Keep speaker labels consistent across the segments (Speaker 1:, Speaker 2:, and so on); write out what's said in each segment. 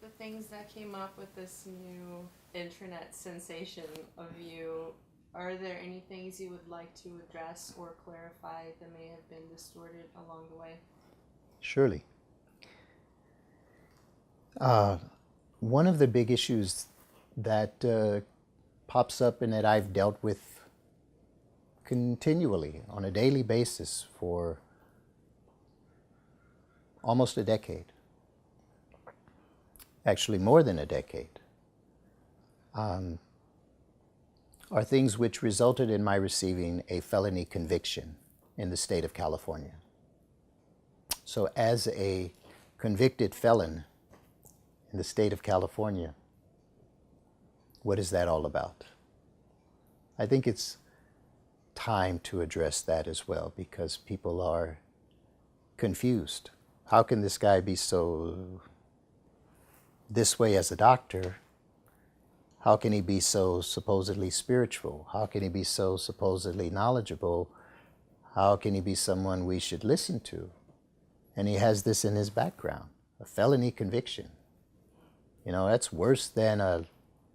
Speaker 1: the things that came up with this new internet sensation of you, are there any things you would like to address or clarify that may have been distorted along the way?
Speaker 2: Surely. Uh, One of the big issues that pops up and that I've dealt with continually on a daily basis for almost a decade, actually more than a decade, are things which resulted in my receiving a felony conviction in the state of California. So, as a convicted felon in the state of California, what is that all about? I think it's time to address that as well because people are confused. How can this guy be so this way as a doctor? How can he be so supposedly spiritual? How can he be so supposedly knowledgeable? How can he be someone we should listen to? And he has this in his background, a felony conviction. You know, that's worse than a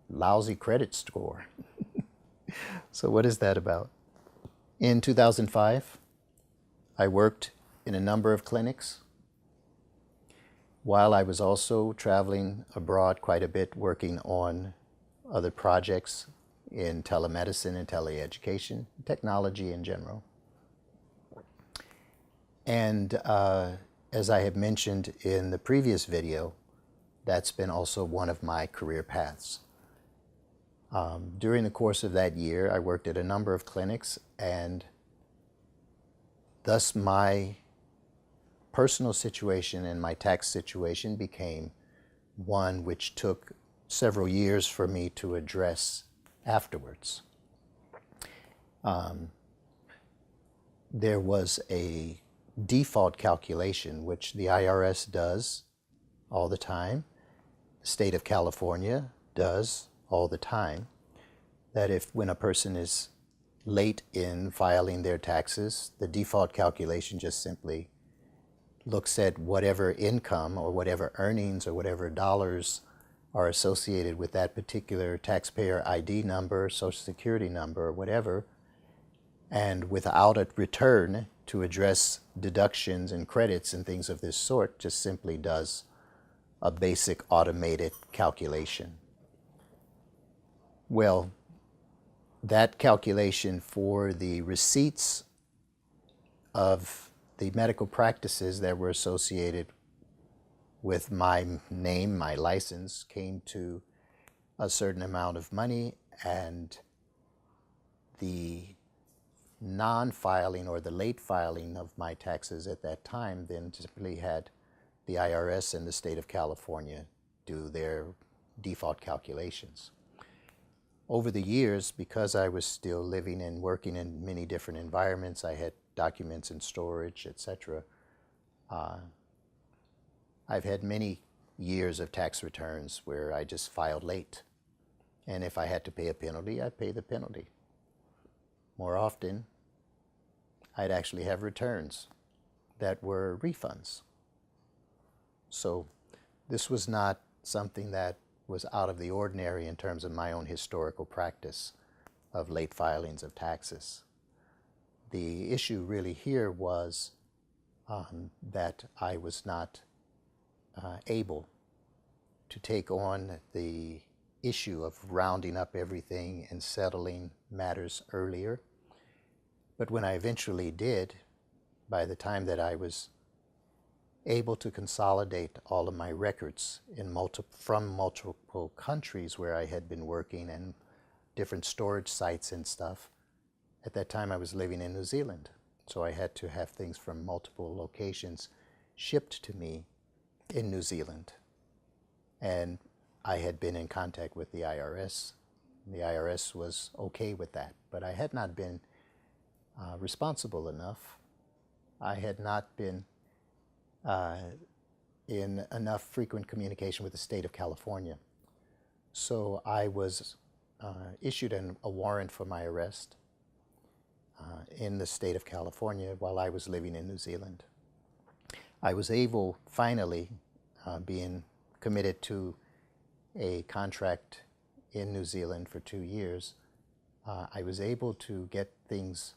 Speaker 2: lousy credit score. So what is that about? In 2005, I worked in a number of clinics while I was also traveling abroad quite a bit, working on other projects in telemedicine and teleeducation, technology in general. And as I have mentioned in the previous video, that's been also one of my career paths. During the course of that year, I worked at a number of clinics, and thus my personal situation and my tax situation became one which took several years for me to address afterwards. There was a default calculation which the IRS does all the time, the state of California does all the time, that if when a person is late in filing their taxes, the default calculation just simply looks at whatever income or whatever earnings or whatever dollars are associated with that particular taxpayer ID number, social security number, or whatever, and without a return to address deductions and credits and things of this sort, just simply does a basic automated calculation. Well, that calculation for the receipts of the medical practices that were associated with my name, my license, came to a certain amount of money, and the non-filing or the late filing of my taxes at that time then simply had the IRS and the state of California do their default calculations. Over the years, because I was still living and working in many different environments, I had documents in storage, etc. I've had many years of tax returns where I just filed late. And if I had to pay a penalty, I'd pay the penalty. More often, I'd actually have returns that were refunds. So this was not something that was out of the ordinary in terms of my own historical practice of late filings of taxes. The issue really here was that I was not able to take on the issue of rounding up everything and settling matters earlier. But when I eventually did, by the time that I was able to consolidate all of my records from multiple countries where I had been working and different storage sites and stuff, at that time I was living in New Zealand. So I had to have things from multiple locations shipped to me in New Zealand. And I had been in contact with the IRS. The IRS was okay with that, but I had not been responsible enough. I had not been in enough frequent communication with the state of California. So I was issued a warrant for my arrest in the state of California while I was living in New Zealand. I was able, finally, being committed to a contract in New Zealand for 2 years, I was able to get things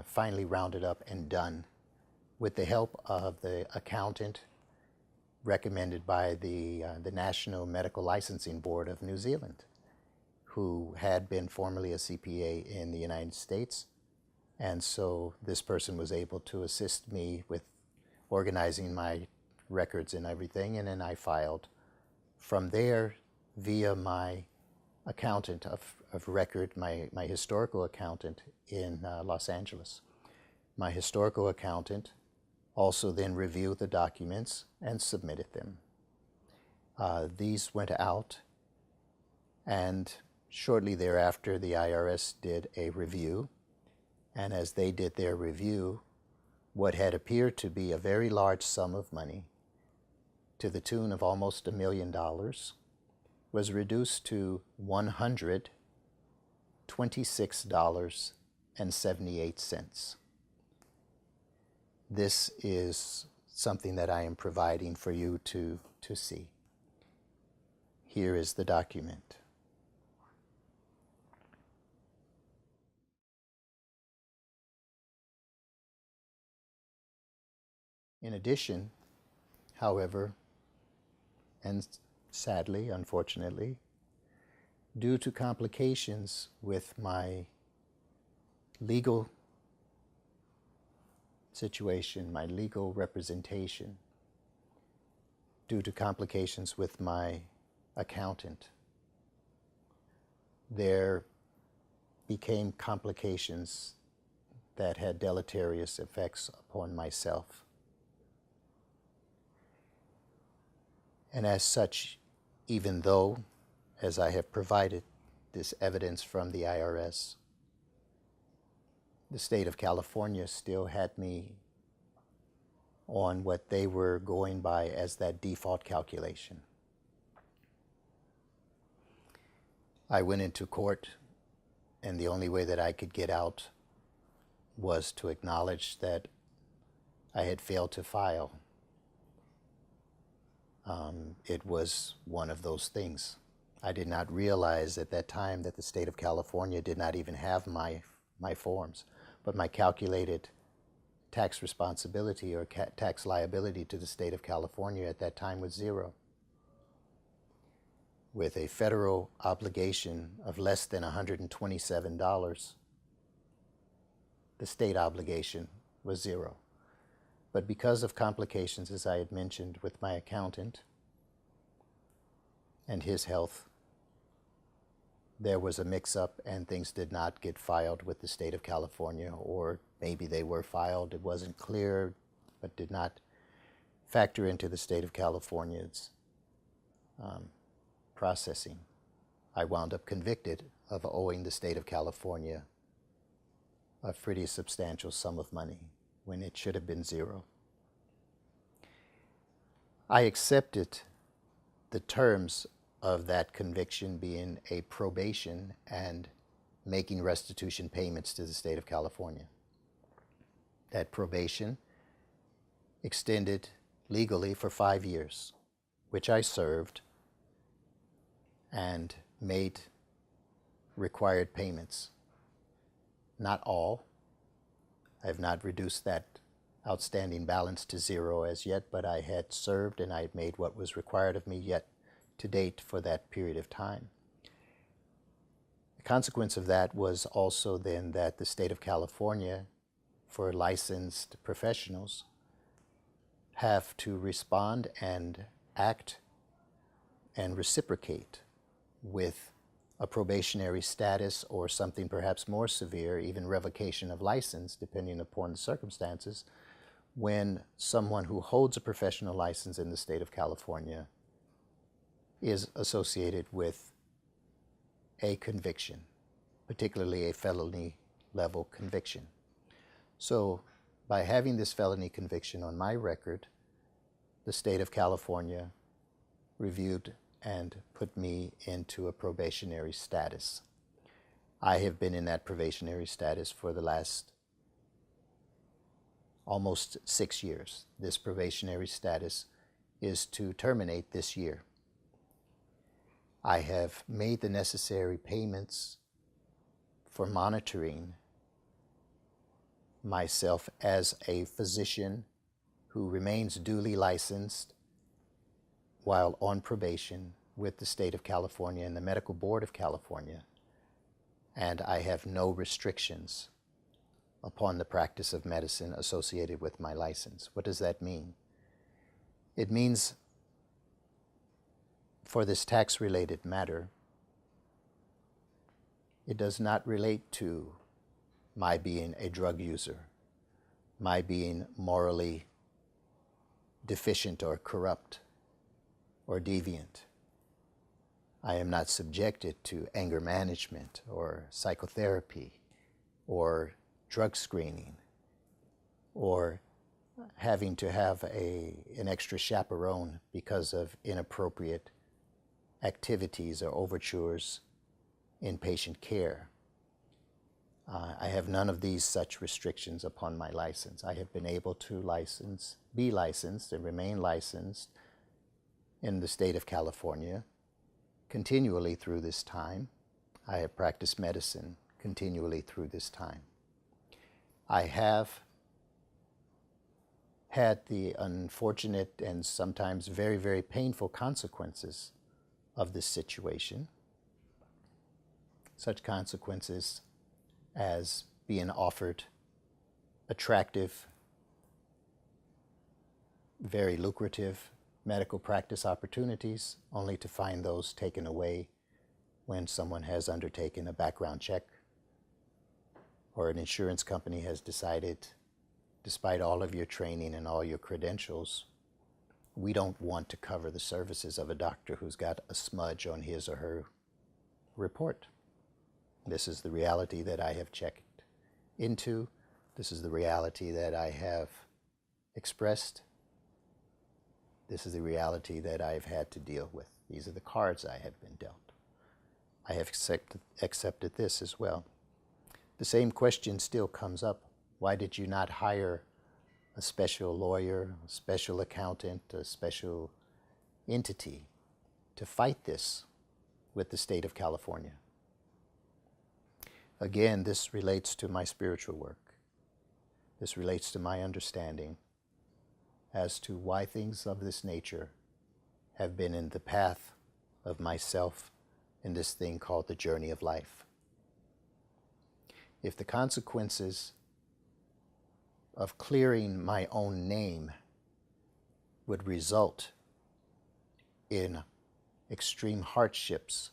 Speaker 2: finally rounded up and done with the help of the accountant recommended by the National Medical Licensing Board of New Zealand, who had been formerly a CPA in the United States. And so this person was able to assist me with organizing my records and everything, and then I filed from there via my accountant of record, my historical accountant in Los Angeles. My historical accountant also then reviewed the documents and submitted them. These went out, and shortly thereafter the IRS did a review, and as they did their review, what had appeared to be a very large sum of money to the tune of almost $1 million was reduced to $126.78. This is something that I am providing for you to see. Here is the document. In addition, however, and sadly, unfortunately, due to complications with my legal situation, my legal representation, due to complications with my accountant, there became complications that had deleterious effects upon myself. And as such, even though, as I have provided this evidence from the IRS, the state of California still had me on what they were going by as that default calculation. I went into court, and the only way that I could get out was to acknowledge that I had failed to file. It was one of those things. I did not realize at that time that the state of California did not even have my forms, but my calculated tax responsibility or tax liability to the state of California at that time was zero. With a federal obligation of less than $127, the state obligation was zero. But because of complications, as I had mentioned, with my accountant and his health, there was a mix-up and things did not get filed with the state of California, or maybe they were filed, it wasn't clear, but did not factor into the state of California's processing. I wound up convicted of owing the state of California a pretty substantial sum of money when it should have been zero. I accepted the terms of that conviction being a probation and making restitution payments to the state of California. That probation extended legally for 5 years, which I served and made required payments. Not all. I have not reduced that outstanding balance to zero as yet, but I had served and I had made what was required of me yet to date for that period of time. The consequence of that was also then that the state of California, for licensed professionals, have to respond and act and reciprocate with a probationary status or something perhaps more severe, even revocation of license, depending upon the circumstances, when someone who holds a professional license in the state of California is associated with a conviction, particularly a felony level conviction. So by having this felony conviction on my record, the state of California reviewed and put me into a probationary status. I have been in that probationary status for the last almost 6 years. This probationary status is to terminate this year. I have made the necessary payments for monitoring myself as a physician who remains duly licensed while on probation with the state of California and the Medical Board of California, and I have no restrictions upon the practice of medicine associated with my license. What does that mean? It means for this tax-related matter, it does not relate to my being a drug user, my being morally deficient or corrupt or deviant. I am not subjected to anger management or psychotherapy or drug screening or having to have an extra chaperone because of inappropriate activities or overtures in patient care. I have none of these such restrictions upon my license. I have been able to be licensed and remain licensed in the state of California continually through this time. I have practiced medicine continually through this time. I have had the unfortunate and sometimes very, very painful consequences of this situation. Such consequences as being offered attractive, very lucrative medical practice opportunities, only to find those taken away when someone has undertaken a background check or an insurance company has decided, despite all of your training and all your credentials, we don't want to cover the services of a doctor who's got a smudge on his or her report. This is the reality that I have checked into. This is the reality that I have expressed. This is the reality that I've had to deal with. These are the cards I have been dealt. I have accepted this as well. The same question still comes up. Why did you not hire a special lawyer, a special accountant, a special entity to fight this with the state of California? Again, this relates to my spiritual work. This relates to my understanding as to why things of this nature have been in the path of myself in this thing called the journey of life. If the consequences of clearing my own name would result in extreme hardships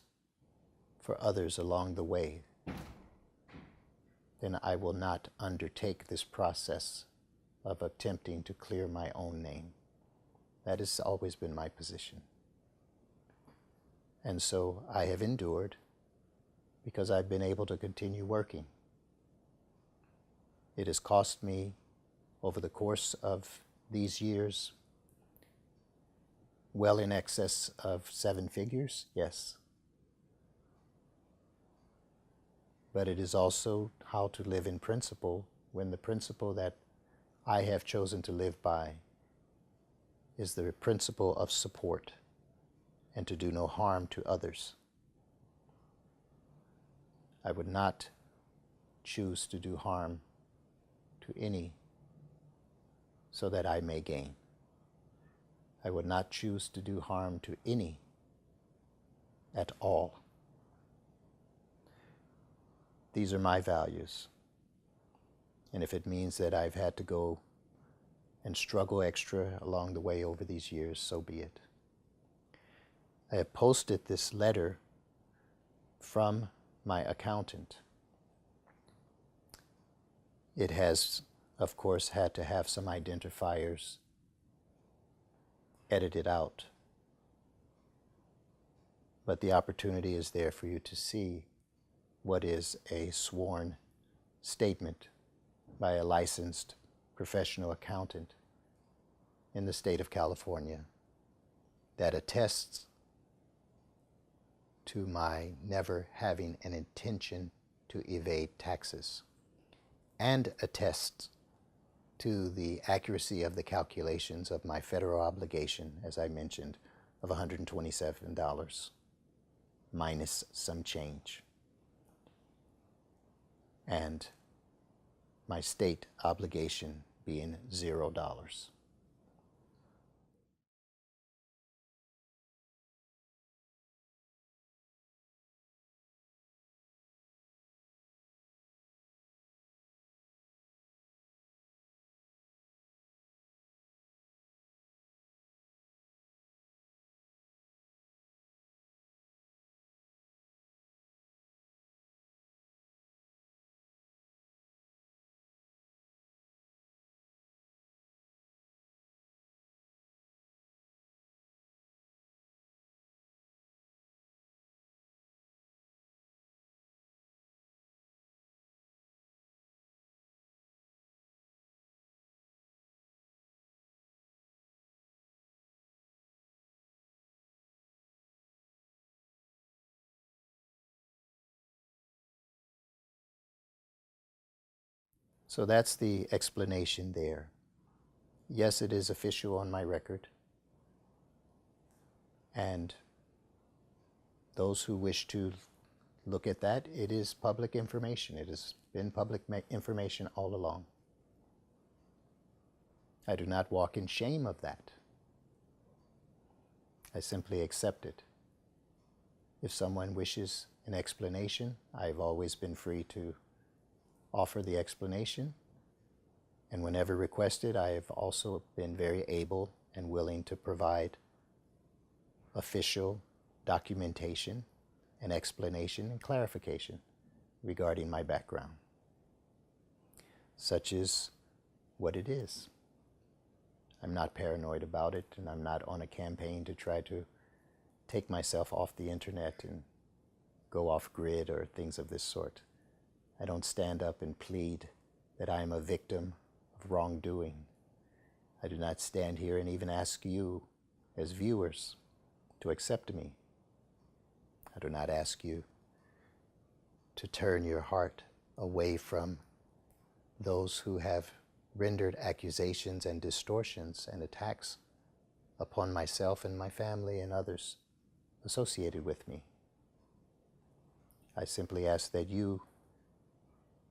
Speaker 2: for others along the way, then I will not undertake this process of attempting to clear my own name. That has always been my position. And so I have endured because I've been able to continue working. It has cost me, over the course of these years, well in excess of 7 figures, yes. But it is also how to live in principle, when the principle that I have chosen to live by is the principle of support and to do no harm to others. I would not choose to do harm to any so that I may gain. I would not choose to do harm to any at all. These are my values. And if it means that I've had to go and struggle extra along the way over these years, so be it. I have posted this letter from my accountant. It has, of course, had to have some identifiers edited out. But the opportunity is there for you to see what is a sworn statement by a licensed professional accountant in the state of California that attests to my never having an intention to evade taxes, and attests to the accuracy of the calculations of my federal obligation, as I mentioned, of $127 minus some change, and my state obligation being $0. So that's the explanation there. Yes, it is official on my record, and those who wish to look at that, it is public information. It has been public information all along. I do not walk in shame of that. I simply accept it. If someone wishes an explanation, I've always been free to offer the explanation. And whenever requested, I have also been very able and willing to provide official documentation and explanation and clarification regarding my background. Such is what it is. I'm not paranoid about it, and I'm not on a campaign to try to take myself off the internet and go off grid or things of this sort. I don't stand up and plead that I am a victim of wrongdoing. I do not stand here and even ask you as viewers to accept me. I do not ask you to turn your heart away from those who have rendered accusations and distortions and attacks upon myself and my family and others associated with me. I simply ask that you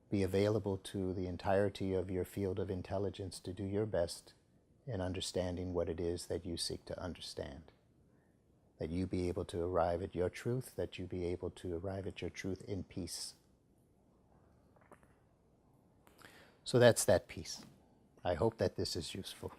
Speaker 2: be available to the entirety of your field of intelligence to do your best in understanding what it is that you seek to understand. That you be able to arrive at your truth, that you be able to arrive at your truth in peace. So that's that piece. I hope that this is useful.